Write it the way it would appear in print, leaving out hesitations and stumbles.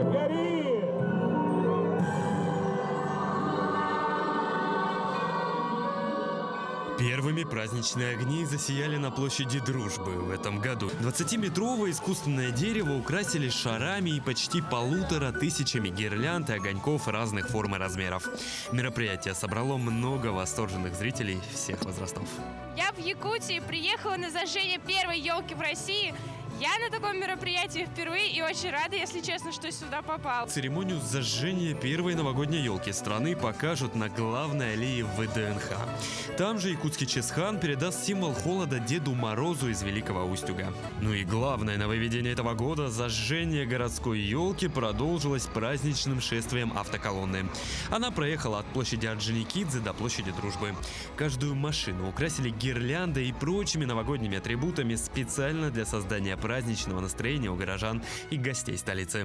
гори! Первыми праздничные огни засияли на площади Дружбы в этом году. 20-метровое искусственное дерево украсили шарами и почти 1500 гирлянд и огоньков разных форм и размеров. Мероприятие собрало много восторженных зрителей всех возрастов. Я в Якутии приехала на зажжение первой елки в России. Я на таком мероприятии впервые и очень рада, если честно, что сюда попал. Церемонию зажжения первой новогодней елки страны покажут на главной аллее ВДНХ. Там же якутский Чесхан передаст символ холода Деду Морозу из Великого Устюга. Ну и главное нововведение этого года – зажжение городской елки продолжилось праздничным шествием автоколонны. Она проехала от площади Орджоникидзе до площади Дружбы. Каждую машину украсили гирляндой и прочими новогодними атрибутами специально для создания праздничного настроения у горожан и гостей столицы.